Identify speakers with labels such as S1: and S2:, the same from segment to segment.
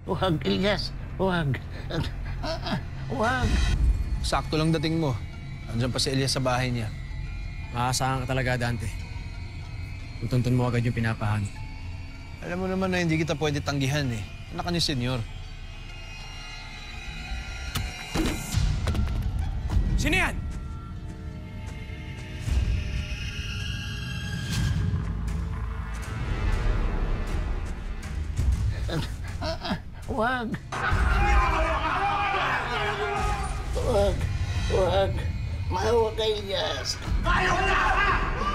S1: Huwag, Ilyas. Huwag. Huwag.
S2: Sakto lang dating mo. Andiyan pa si Elias sa bahay niya.
S3: Maaasahan ka talaga, Dante. Tutuntun mo agad yung pinapahan.
S2: Alam mo naman na hindi kita pwede tanggihan eh. Anak ka ni Senyor.
S3: Sino yan?
S1: Huwag. Huwag. Huwag. Maawa ka, Ilyas.
S4: Ayaw na!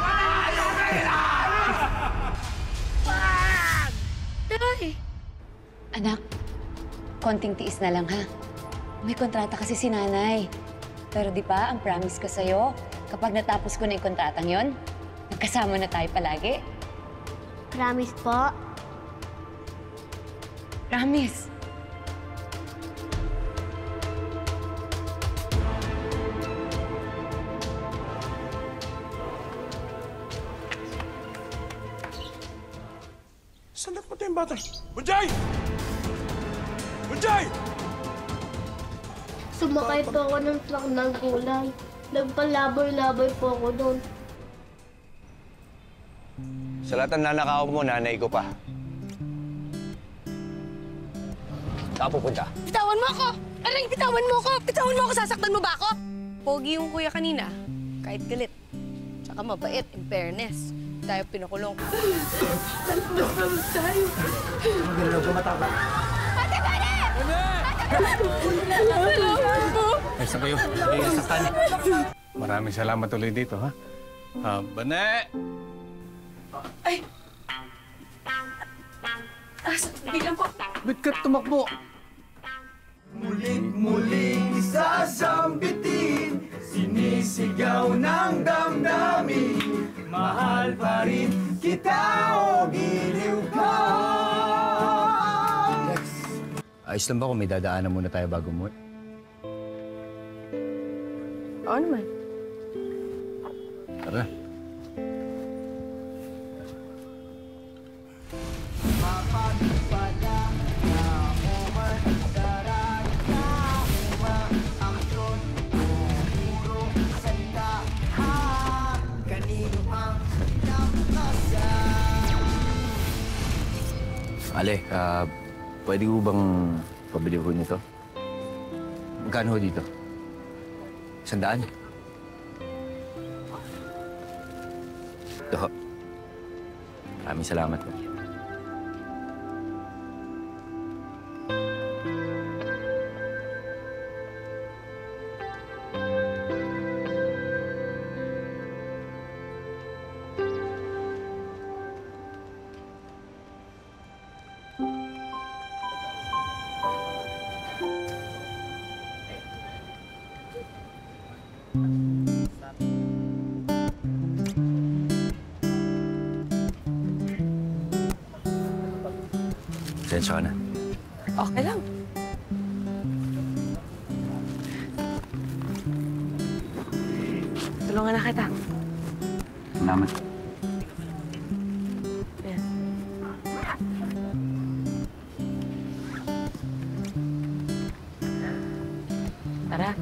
S4: Ayaw na nila!
S5: Tay! Anak, konting tiis na lang, ha? May kontrata kasi si nanay. Pero di ba, ang promise ko sa'yo, kapag natapos ko na yung kontratang yon, nagkasama na tayo palagi.
S6: Promise po.
S5: Promise.
S4: Saan nagpunta yung bata? Bunjay! Bunjay!
S6: Sumakay po ako ng truck ng gulay. Nagpalaboy-laboy po ako doon.
S7: Sa lahat ng nanakaw mo, nanay ko pa. Saan pupunta?
S8: Bitawan mo ako! Aray, bitawan mo ako! Bitawan mo ako! Sasaktan mo ba ako? Pogi yung kuya kanina. Kahit galit. Tsaka mabait, in fairness. Tayo pinakulong. Mas tayo.
S3: Magalaw ko mataba.
S8: Ate Bane!
S3: Ay, saan kayo? Ay, nasaktan.
S9: Maraming salamat ulit dito, ha? Bane!
S8: Ay! Bilang po.
S9: Ba't ka tumakbo?
S4: Muling isasambitin, sinisigaw ng damdamin. Mahal pa rin kita o giliw ka.
S7: Ayos lang ba kung may dadaanan muna tayo bago mo?
S8: Oo naman.
S7: Tara. Ale, pwede ko bang pabili ko nito? Magkano ho dito? 100? Ito ho. Maraming salamat po. Sensya ka na.
S8: Okay lang. Tulungan na kita.
S7: Salamat.
S8: Ayan. Tara.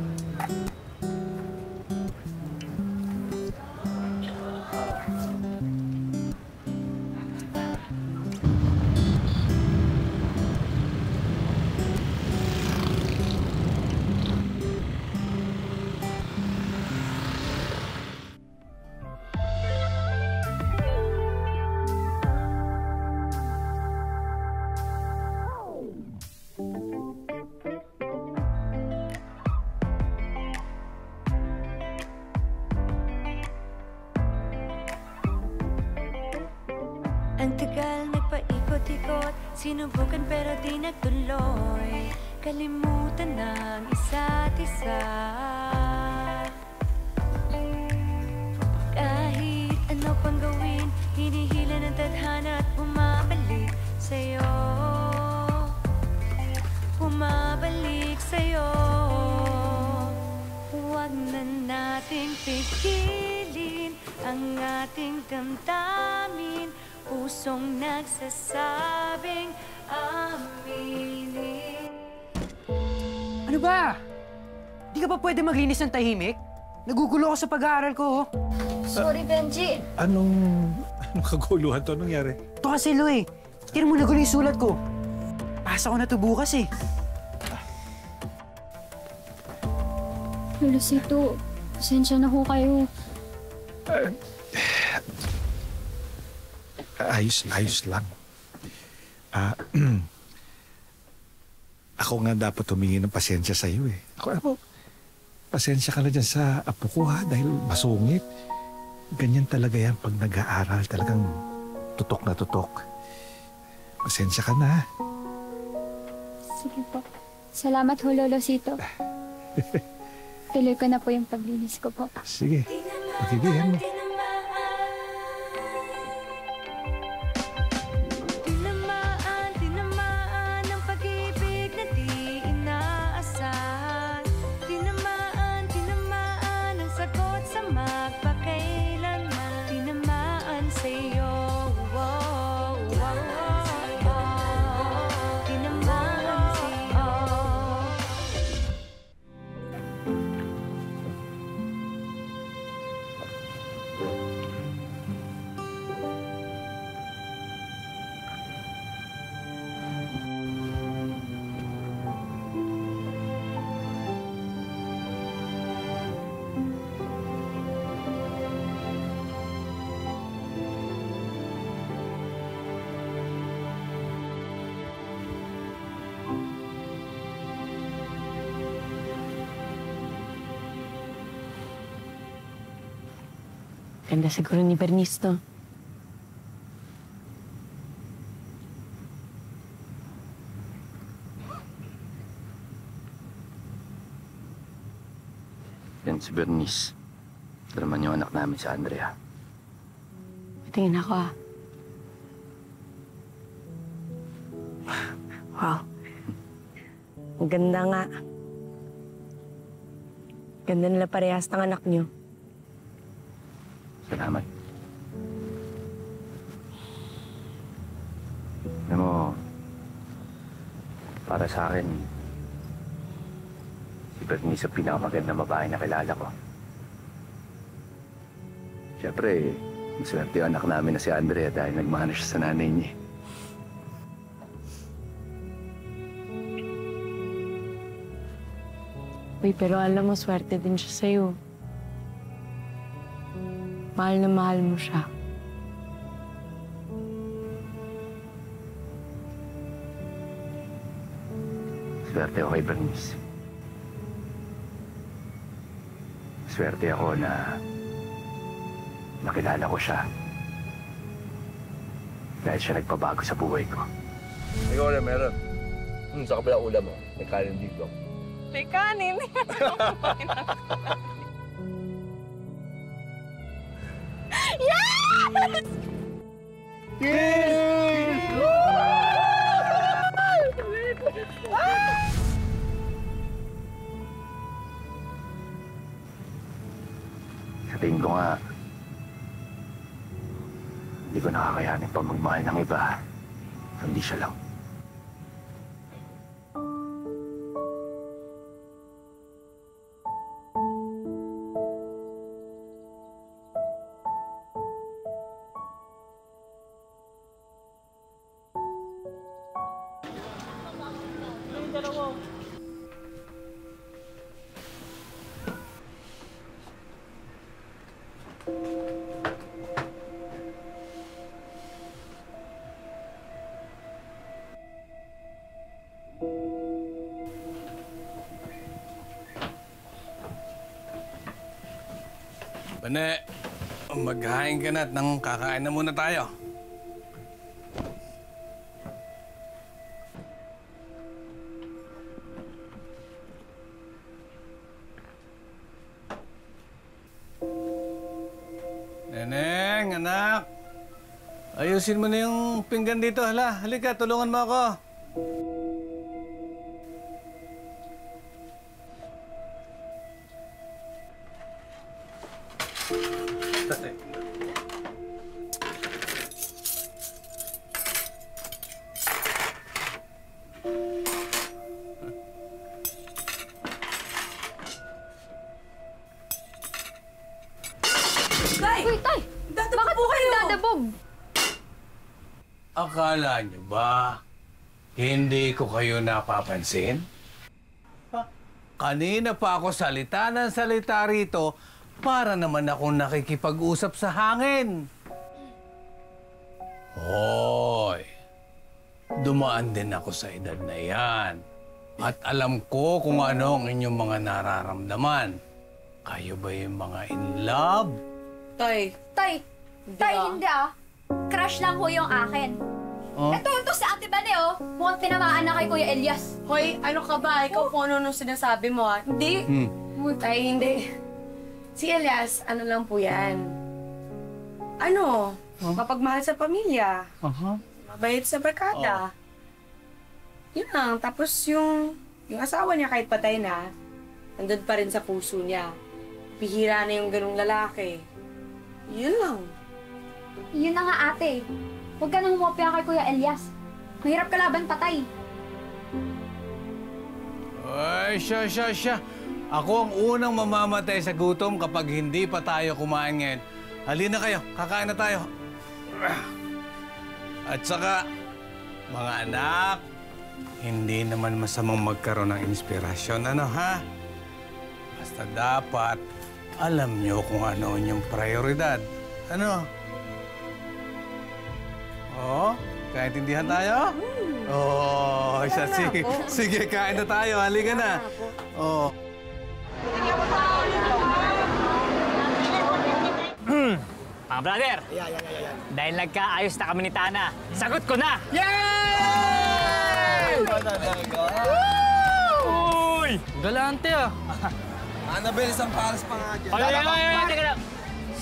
S10: Ang tagal nagpaikot-ikot, sinubukan pero di nagtuloy. Kalimutan ng isa't isa. Kahit ano pang gawin, hinihila ng tadhana at bumabalik sa'yo. Bumabalik sa'yo. Huwag na nating pigilin ang ating damdamin. Pusong nagsasabing aminin.
S11: Ano ba? Di ka ba pwede maglinis ng tahimik? Nagugulo ako sa pag-aaral ko, oh.
S6: Sorry, Benji.
S9: Anong kaguluhan to? Anong nangyari?
S11: Ito kasi, Lo, eh. Tira mo nagulo yung sulat ko. Pasa ko na to bukas, eh.
S6: Lolusito, pasensya na ho kayo.
S9: Ayos lang. Ako nga dapat humingi ng pasensya sa iyo eh. Ako, pasensya ka na dyan sa apo ko ha, dahil masungit. Ganyan talaga yan pag nag-aaral, talagang tutok na tutok. Pasensya ka na.
S6: Sige po. Salamat ho, Lolosito. Tuloy ko na po yung paglinis ko po.
S9: Sige, pagigihan mo.
S10: Tinamaan ng pag-ibig na di inaasahan. Tinamaan ang sagot sa magpakailanman. Tinamaan sa'yo, tinamaan sa'yo.
S12: Ganda siguro ni Bernice, no?
S7: Yan si Bernice. Ito naman yung anak namin si Andrea.
S12: Patingin ako, ah. Wow. Ang ganda nga. Ganda nila parehas ng anak niyo.
S7: Salamat. Alam mo, para sa akin, si Bernice ang pinakamagandang babae na kilala ko. Siyempre, maswerte yung anak namin na si Andrea dahil nagmana siya sa nanay niya.
S12: Uy, pero alam mo, swerte din siya sa'yo. Mahal na mahal mo siya.
S7: Swerte ako kay Bernice. Swerte ako na nakilala ko siya. Dahil siya nagpabago sa buhay ko.
S13: Ikaw na meron. Sa kabila ulam mo, may kanin dito.
S14: May kanin? Yes!
S4: Yes!
S7: Sa tingin ko nga, hindi ko nakakayanin pa magmahal ng iba. Hindi siya lang.
S9: Bane, maghahain ka na at nang kakain na muna tayo. Neneng, anak. Ayusin mo na yung pinggan dito. Hala, halika, tulungan mo ako.
S14: Akala niyo ba hindi ko kayo napapansin? Kanina pa ako salita ng salita rito para naman akong nakikipag-usap sa hangin. Hoy, dumaan din ako sa edad na yan. At alam ko kung ano ang inyong mga nararamdaman. Kayo ba yung mga in love?
S8: Tay.
S6: Tay, hindi ah. Crush lang ho yung akin.
S14: Oh?
S6: Ito si Ate Bane oh. Mukhang tinamaan na kay Kuya Elias.
S8: Hoy, ano ka ba? Ikaw kung ano nung sinasabi mo, ha? Hindi. Tay, hindi. Si Elias, ano lang po yan. Ano? Mapagmahal sa pamilya. Mabait sa barkada. Yun lang. Tapos yung asawa niya kahit patay na, nandun pa rin sa puso niya. Bihira na yung ganung lalaki. Yun lang.
S6: Yun na nga ate. Huwag ka nang umopya kay Kuya Elias. Mahirap kalaban patay.
S14: Ay, siya. Ako ang unang mamamatay sa gutom kapag hindi pa tayo kumain ngayon. Halina kayo, kakain na tayo. At saka, mga anak, hindi naman masamang magkaroon ng inspirasyon, ano ha? Basta dapat alam nyo kung ano yung prioridad. Ano? Oh, kaintindihan tayo? Oh, sige, kain na tayo. Halika na. Oh.
S15: Mga brother, dahil nagkaayos na kami ni Tana, sagot ko na!
S4: Yay!
S15: Uy!
S4: Galante ah. Annabelle, isang pares pa nga dyan.
S15: Teka lang.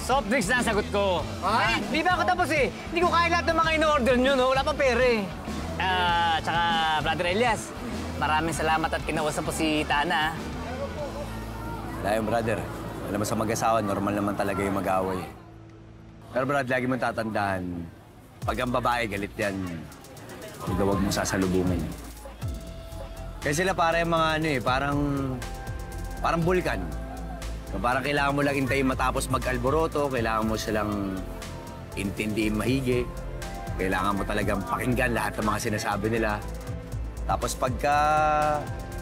S15: Soft drinks na ang sagot ko.
S4: Ay!
S15: Di ba ako tapos eh? Hindi ko kaya lahat ng mga in-order nyo, no? Wala pa pera eh. Tsaka, Brother Elias, maraming salamat at kinausap po si Tana.
S16: Wala yung brother. Alam mo sa mag-asawa, normal naman talaga yung mag-away. Pero brad, lagi mong tatandaan, pag ang babae galit yan, huwag mong sasalubungin. Kasi sila para yung mga ano eh, parang bulkan. Parang kailangan mo lang intayin matapos mag-alboroto, kailangan mo silang intindihin mahigi, kailangan mo talagang pakinggan lahat ng mga sinasabi nila. Tapos pagka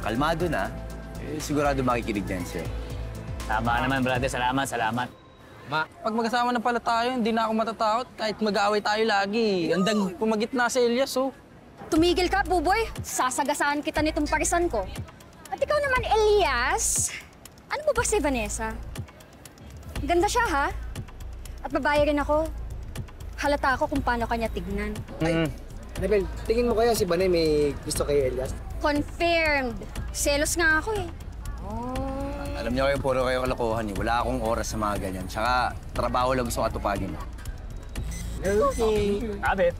S16: kalmado na, sigurado makikinig yan siya.
S15: Tama naman, brother. Salamat.
S4: Pag mag-asawa na pala tayo, hindi na ako matatakot kahit mag-aaway tayo lagi. Andang pumagitna sa Elias, oh.
S6: Tumigil ka, Buboy. Sasagasaan kita nitong parisan ko. At ikaw naman, Elias. Ano mo ba si Vanessa? Ganda siya, ha? At babae rin ako. Halata ako kung paano kanya tignan.
S11: Annabelle, tingin mo kaya si Banay may gusto kay Elias?
S6: Confirmed. Selos nga ako, eh.
S16: Alam niyo kayo, puro kayo kalokohan eh. Wala akong oras sa mga ganyan. Tsaka, trabaho lang gusto katupagin.
S15: Okay. Abet.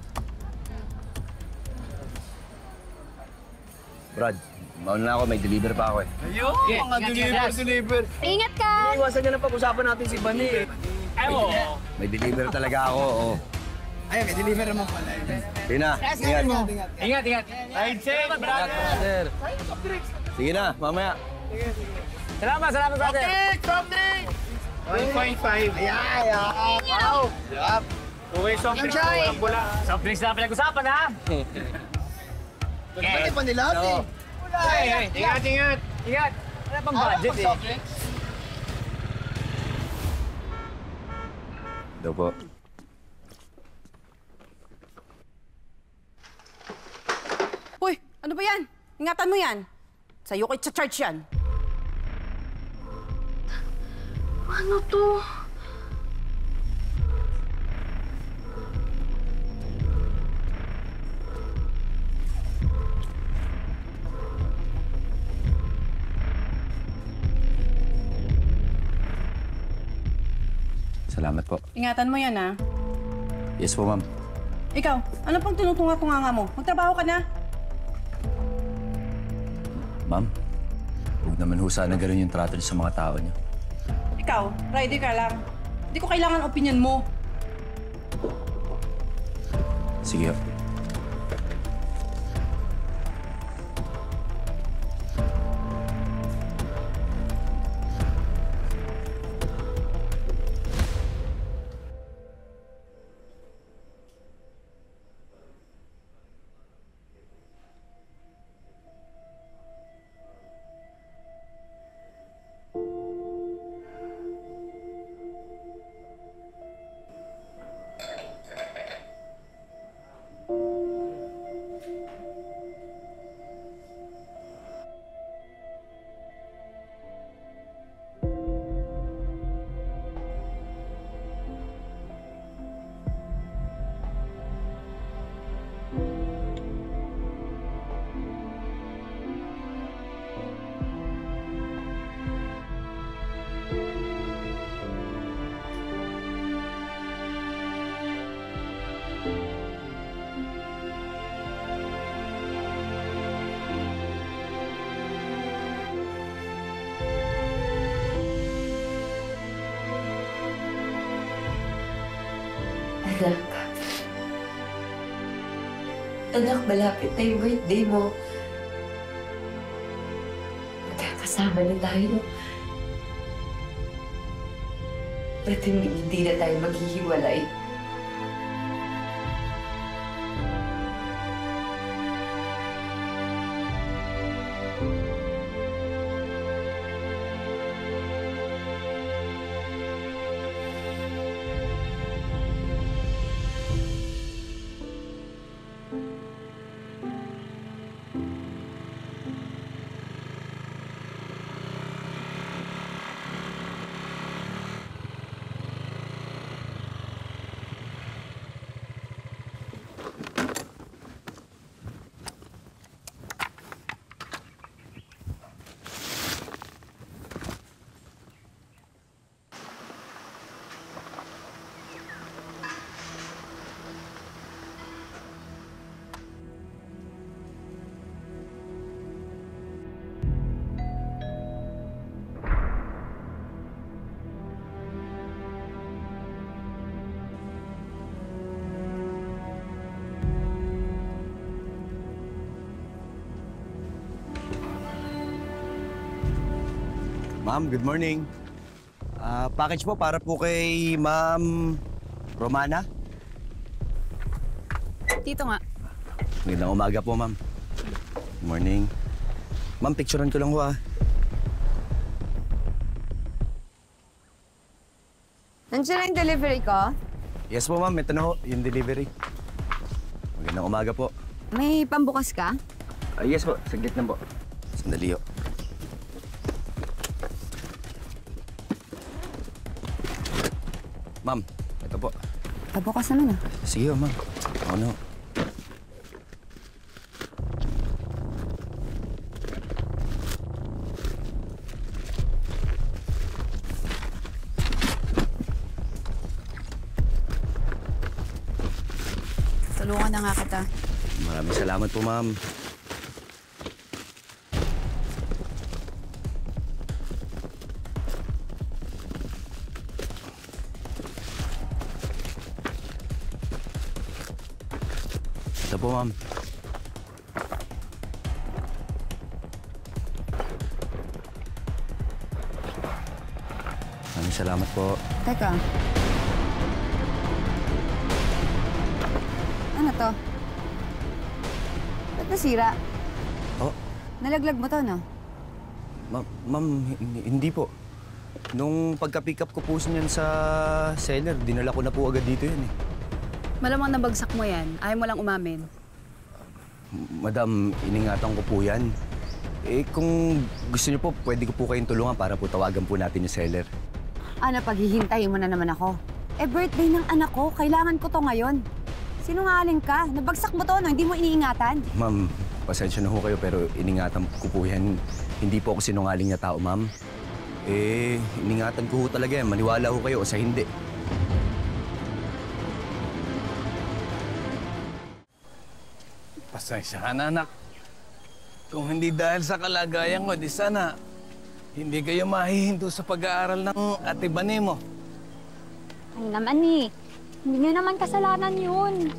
S16: Brad, mauna na ako. May deliver pa ako eh.
S4: Ayun! Mga deliver!
S6: Ingat ka!
S4: Iwasan niya na pag-usapan natin si Bani eh.
S15: Ay, oo.
S16: May deliver talaga ako, oo.
S11: Ay, may deliver naman pala.
S16: Sige na, ingat.
S15: Ingat. Ride safe, brother.
S16: Sige na, mamaya.
S15: Salamat, brother.
S4: Soft drink! 1.5. Ayan! Wow! Yup! Okay, soft drinks po. Ang bula.
S15: Soft drinks na pinag-usapan, ha?
S4: Pwede pa nila ate.
S15: Hey! Ingat! Wala pang budget eh.
S16: Daw po.
S8: Uy, ano ba yan? Ingatan mo yan. Sa'yo ko i-charge yan.
S10: Ano to?
S16: Salamat po.
S8: Ingatan mo yan, ha?
S16: Yes po, ma'am.
S8: Ikaw, ano pang tinutunga-tunga mo? Magtrabaho ka na.
S16: Ma'am, huwag naman ho sana ganun yung trato niyo sa mga tao niyo.
S8: Ikaw, rider ka lang. Hindi ko kailangan opinion mo.
S16: Sige ho.
S12: Anak. Anak, malapit na yung birthday mo. Magkakasama na tayo. Ba't hindi na tayo maghihiwalay?
S16: Ma'am, good morning. Package po para po kay Ma'am Romana.
S17: Dito nga.
S16: Magandang umaga po, ma'am. Good morning. Ma'am, picturean ko lang ho, ah.
S17: Nandiyan na yung delivery ko?
S16: Yes po, ma'am. Ito na ho, yung delivery. Magandang umaga po.
S17: May pambukas ka?
S16: Yes po, saglit na po. Sandali ho. Ma'am, ito po.
S17: Pabukas naman ah.
S16: Sige ho, ma'am. Ako na ho.
S17: Tulungan na nga kita.
S16: Maraming salamat po, ma'am. Ito po, ma'am. Maraming salamat po.
S17: Teka. Ano to? Ba't nasira?
S16: Oh,
S17: Nalaglag mo to, no?
S16: ma'am, hindi po. Nung pagka-pick up ko po niyan sa seller, dinala ko na po agad dito yun eh.
S17: Malamang nabagsak mo yan. Ayaw mo lang umamin.
S16: Madam, iningatan ko po yan. Eh, kung gusto niyo po, pwede ko po kayong tulungan para po tawagan po natin yung seller.
S17: Ano, paghihintayin mo na naman ako? Eh, birthday ng anak ko. Kailangan ko to ngayon. Sinungaling ka. Nabagsak mo to, no? Hindi mo iniingatan.
S16: Ma'am, pasensya na ho kayo pero iningatan ko po yan. Hindi po ako sinungaling na tao, ma'am. Eh, iningatan ko ho talaga yan. Maniwala ho kayo o sa hindi.
S14: Pasensya ka na, anak. Kung hindi dahil sa kalagayan ko, di sana hindi kayo mahihinto sa pag-aaral ng ate Bani mo.
S6: Ay naman eh. Hindi niyo naman kasalanan yun.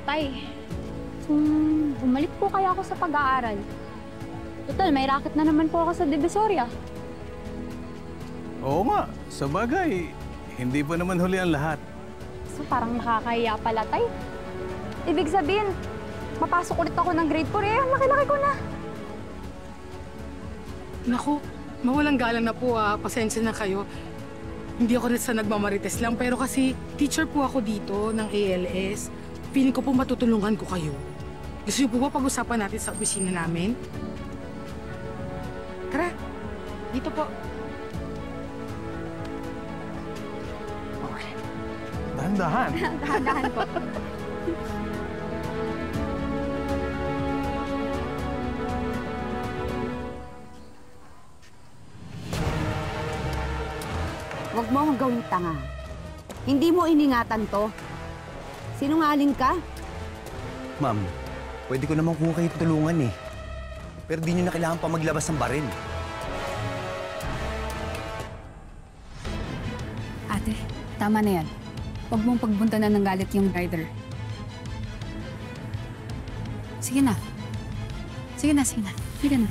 S6: Tay, bumalik po kaya ako sa pag-aaral. Total, may racket na naman po ako sa Divisoria.
S14: Oo nga, sa bagay, hindi pa naman huli ang lahat.
S6: So parang nakakahiya pala, Tay. Ibig sabihin, mapasok ulit ako ng grade 4 eh. Ang laki-laki ko na.
S18: Naku, mawalang galang na po ah. Pasensya na kayo. Hindi ako sa nagmamarites lang, pero kasi teacher po ako dito ng ALS. Feeling ko po matutulungan ko kayo. Gusto niyo po ba pag-usapan natin sa opisina namin? Tara, dito po.
S14: Dahan-dahan.
S6: Dahan-dahan po.
S17: Huwag mo akong gawing tanga. Hindi mo iningatan to. Sinungaling ka?
S16: Ma'am, pwede ko naman kung kayo tulungan eh. Pero di nyo na kailangan pa maglabas ng baril.
S17: Ate, tama na yan. Huwag mong pagbuntanan ng galit yung rider. Sige na. Sige na, sige na. Sige na.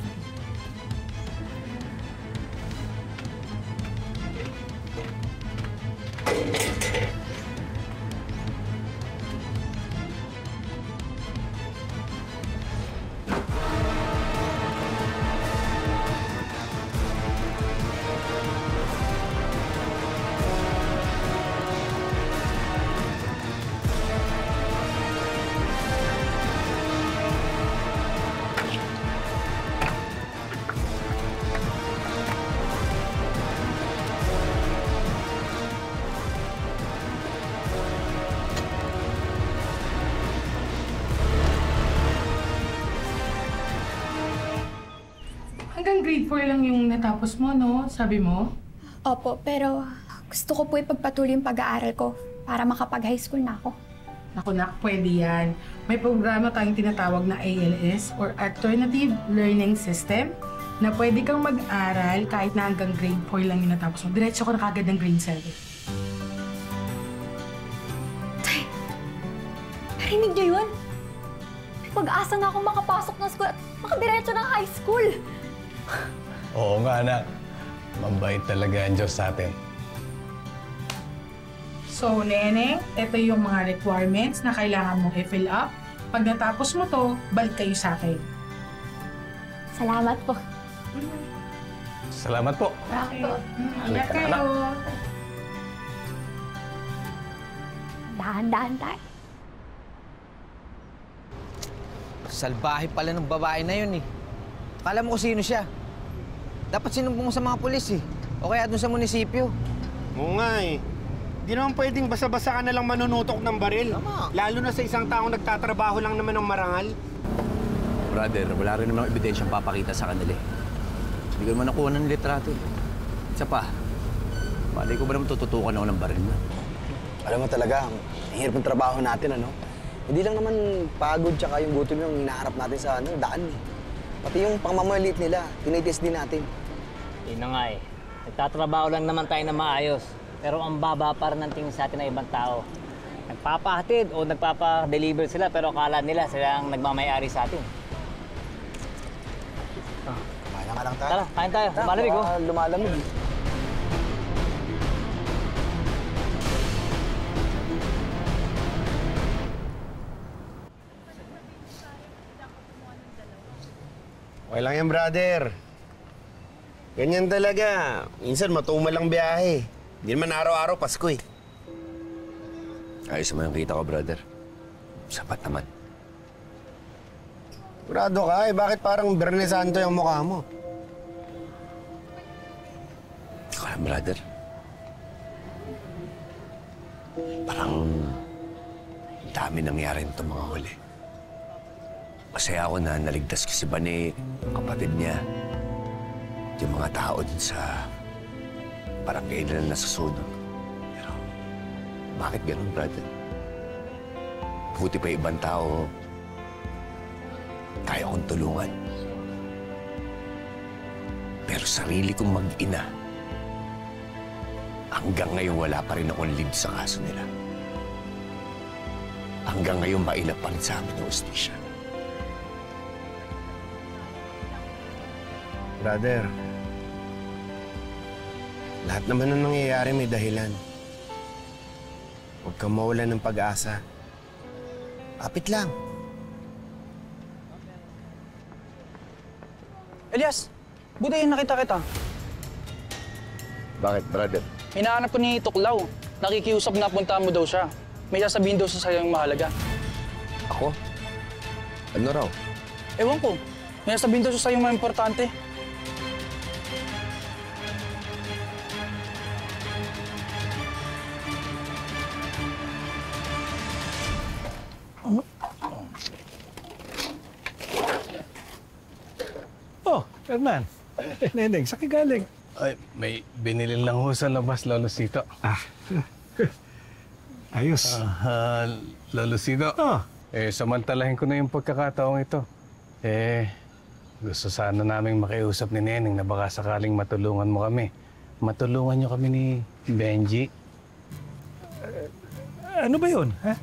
S18: Hanggang grade 4 lang yung natapos mo, no? Sabi mo?
S6: Opo, pero gusto ko po ipagpatuloy yung pag-aaral ko para makapag-high school na ako.
S18: Naku nak, pwede yan. May programa tayong tinatawag na ALS or Alternative Learning System na pwede kang mag-aral kahit na hanggang grade 4 lang yung natapos mo. Diretso ko na kagad ng grade 7.
S6: Narinig niyo yun? May pag-asa na akong makapasok ng school at makadiretso ng high school.
S14: Oo nga, anak. Mabait talaga ang Diyos sa atin.
S18: So, Neneng, ito yung mga requirements na kailangan mong i-fill up. Pag natapos mo to, balik kayo sa akin.
S6: Salamat po.
S14: Salamat po.
S18: Ingat kayo.
S6: Dahan-dahan tayo.
S19: Salbahe pala ng babae na yun eh. Akala mo kung sino siya. Dapat sinumbong sa mga pulis eh. O kaya dun sa munisipyo.
S4: Oo nga eh. Di naman pwedeng basa-basa ka na lang manunutok ng baril. Tama. Lalo na sa isang taong nagtatrabaho lang naman ng marangal.
S16: Brother, wala rin naman ebidensyang papakita sa kanila eh. Hindi ko naman nakuha ng litrato eh. Isa pa, malay ko ba naman tututukan ako ng baril na?
S2: Alam mo talaga, ang hirap ng trabaho natin, ano? Hindi lang naman pagod tsaka yung gutom yung hinaharap natin sa daan eh. Pati yung pangmamaliit nila, tinitest din natin.
S15: Yun na nga eh. Nagtatrabaho lang naman tayo na maayos. Pero ang baba pa rin ng tingin sa atin ng ibang tao. Nagpapahatid o nagpapa-deliver sila pero akala nila sila ang nagmamayari sa atin.
S2: Kaya nga lang tayo.
S15: Tara, kain tayo. Malamig oh.
S2: Lumalamig.
S4: Okay lang yan, brother. Ganyan talaga. Minsan matumal lang biyahe. Hindi naman araw-araw Pasko eh.
S16: Ayos mo yung kita ko, brother. Sapat naman.
S4: Sigurado ka eh. Bakit parang Berne Santo yung mukha mo?
S16: Hindi ko alam, brother. Parang dami nangyari nito mga huli. Masaya ako na naligtas ko si Bane, kapatid niya. Yung mga tao din sa barangay nila na nasusunog. Pero bakit ganun, brother? Buti pa ibang tao, kaya kong tulungan. Pero sarili kong mag-ina, hanggang ngayon wala pa rin akong lead sa kaso nila. Hanggang ngayon mainap pa rin sa amin yung hustisya.
S4: Brother, lahat naman ng nangyayari may dahilan. Huwag kang mawalan ng pag-asa. Kapit lang.
S11: Elias, buti nakita kita.
S16: Bakit, brother?
S11: Hinahanap ko ni Tuklaw. Nakikiusap na puntahan mo daw siya. May sasabihin daw sa sayang mahalaga.
S16: Ako? Ano raw?
S11: Ewan ko. May sasabihin daw sa sayang mga importante.
S9: Oh, Hernan. Neneng, saan ka galing?
S14: Ay, may binili lang ho sa labas, Lolo Sito.
S9: Ayos.
S14: Lolo Sito, samantalahin ko na yung pagkakataong ito. Gusto sana naming makiusap ni Neneng na baka sakaling matulungan mo kami. Matulungan niyo kami ni Benji.
S9: Ano ba yun, ha?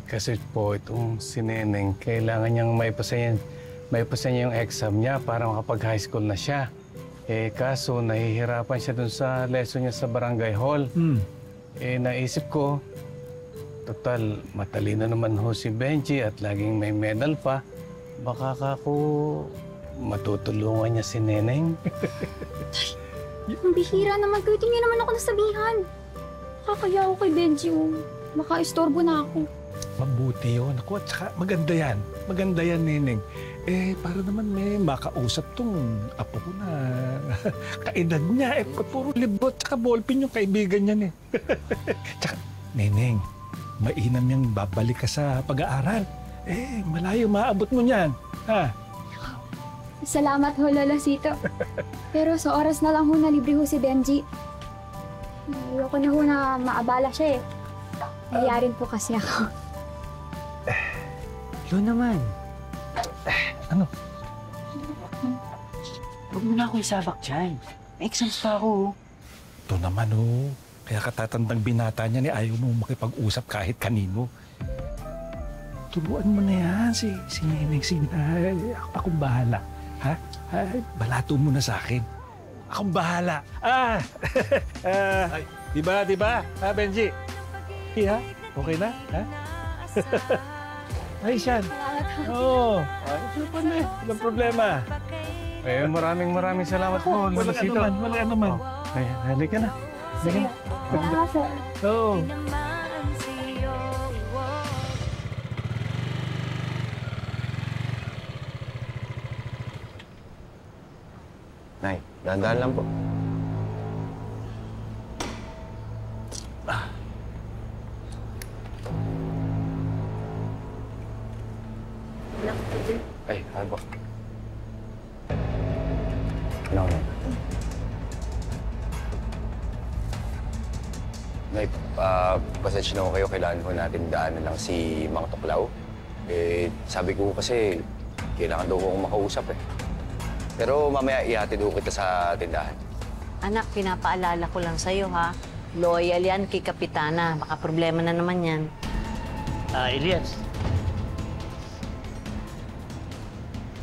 S14: Kasi po itong si Neneng, kailangan niyang maipasan niya yung exam niya para makapag-high school na siya. Kaso nahihirapan siya dun sa lesson niya sa barangay hall. Naisip ko, total, matalino naman ho si Benji at laging may medal pa. Baka matutulungan niya si Neneng.
S6: Ang bihira naman kayo. Tingnan naman ako nasabihan. Kakaya ako kay Benji. Baka istorbo na ako.
S9: Mabuti yun. Ako, at saka maganda yan. Maganda yan, Neneng. Para naman may makausap tong apo ko na kaedad niya. Puro libot tsaka ballpen yung kaibigan niyan eh. Tsaka, Neneng, mainam yung babalik ka sa pag-aaral. Malayo maabot mo niyan. Ha?
S6: Salamat ho, Lola Sito. Pero sa oras na lang ho na libre ho si Benji. Ayoko na ho na maabala siya eh. Nahiya rin po kasi ako.
S15: Lo naman.
S9: Ano?
S15: Huwag mo na ako isabak dyan. May exams pa ako.
S9: Ito naman Kaya katatandang binata niya ni ayaw mo makipag-usap kahit kanino. Turuan mo na yan si Neneng. Akong bahala. Ha? Balato mo na sa akin. Akong bahala. Diba? Ha, Benji? Ha? Okay na? Ha? Ay, siyan. Oo. Walang problema.
S14: Maraming salamat po, Lola Sito.
S9: Walang anuman.
S14: Halika na.
S6: Salamat, sir.
S9: Oo.
S2: Nay, dahan-dahan lang po. Ay, ano po? Ano? Nay, pasensya na ko kayo. Kailangan ko natin daanan lang si Mang Tuklaw. Sabi ko kasi, kailangan daw ko akong makausap eh. Pero mamaya ihatid ko kita sa tindahan.
S20: Anak, pinapaalala ko lang sa'yo, ha? Loyal yan kay Kapitana. Baka problema na naman yan.
S1: Elias.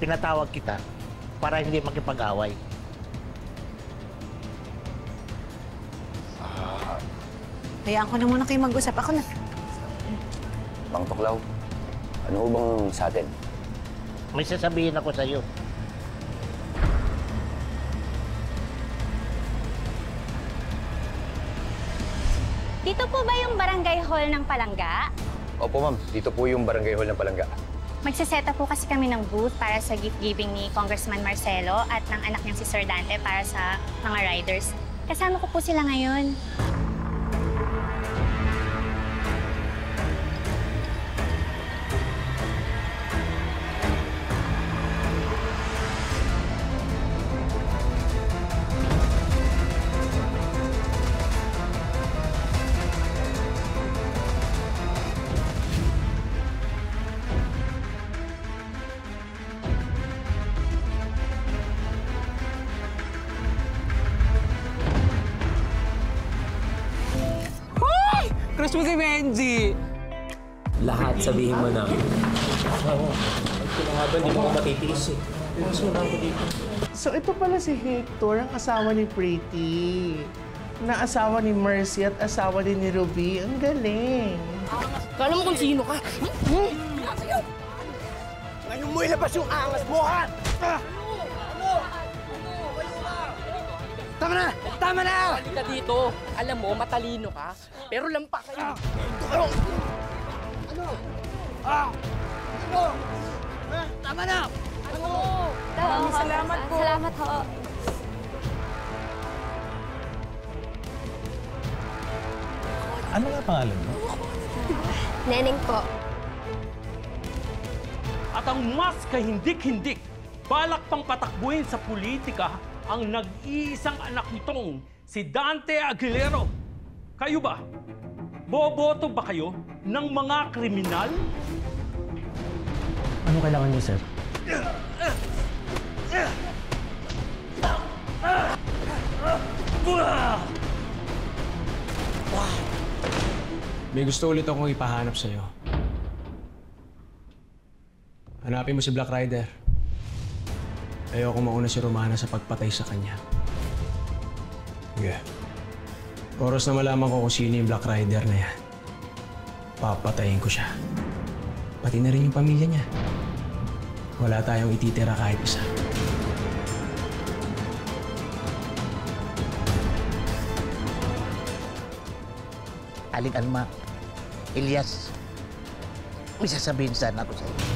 S1: Tinatawag kita para hindi makipag-away.
S20: Hayaan ko na muna kayo mag-usap. Ako na.
S2: Mang Tuklaw, ano bang sa atin?
S1: May sasabihin ako sa'yo.
S6: Dito po ba yung barangay hall ng Palangga?
S2: Opo, ma'am. Dito po yung barangay hall ng Palangga.
S6: Magsaseta po kasi kami ng booth para sa gift-giving ni Congressman Marcelo at ng anak niyang si Sir Dante para sa mga riders. Kasama ko po sila ngayon.
S15: Crush mo si Benji!
S21: Lahat sabihin mo na. Oo. Pinahaban, di mo ko matitiis eh. Puso na ako dito.
S22: So ito pala si Hector, ang asawa ni Pretty. Na asawa ni Mercy at asawa din ni Ruby. Ang galing.
S8: Kala mo kung sino ka?
S22: Ngayon mo ilabas yung angas mo, ha?
S8: Tama na! Tama na! Halika dito. Alam mo, matalino ka. Pero lampa kayo. Ano? Ano? Tama na! Ano?
S6: Salamat po. Salamat ho.
S9: Ano nga pangalan mo?
S6: Neneng po.
S23: At ang mas kahindik-hindik, balak pang patakbuhin sa politika ang nag-iisang anak nitong si Dante Aguilero. Kayo ba? Boboto ba kayo ng mga kriminal?
S15: Ano kailangan niyo, sir?
S3: May gusto ulit akong ipahanap sa'yo. Hanapin mo si Black Rider. Ayoko mauna si Romana sa pagpatay sa kanya. Yeah. Oras na malaman ko kung sino yung Black Rider na yan. Papatayin ko siya. Pati na rin yung pamilya niya. Wala tayong ititira kahit isa.
S1: Aling Alma, Elias, may sasabihin sana ako sa'yo.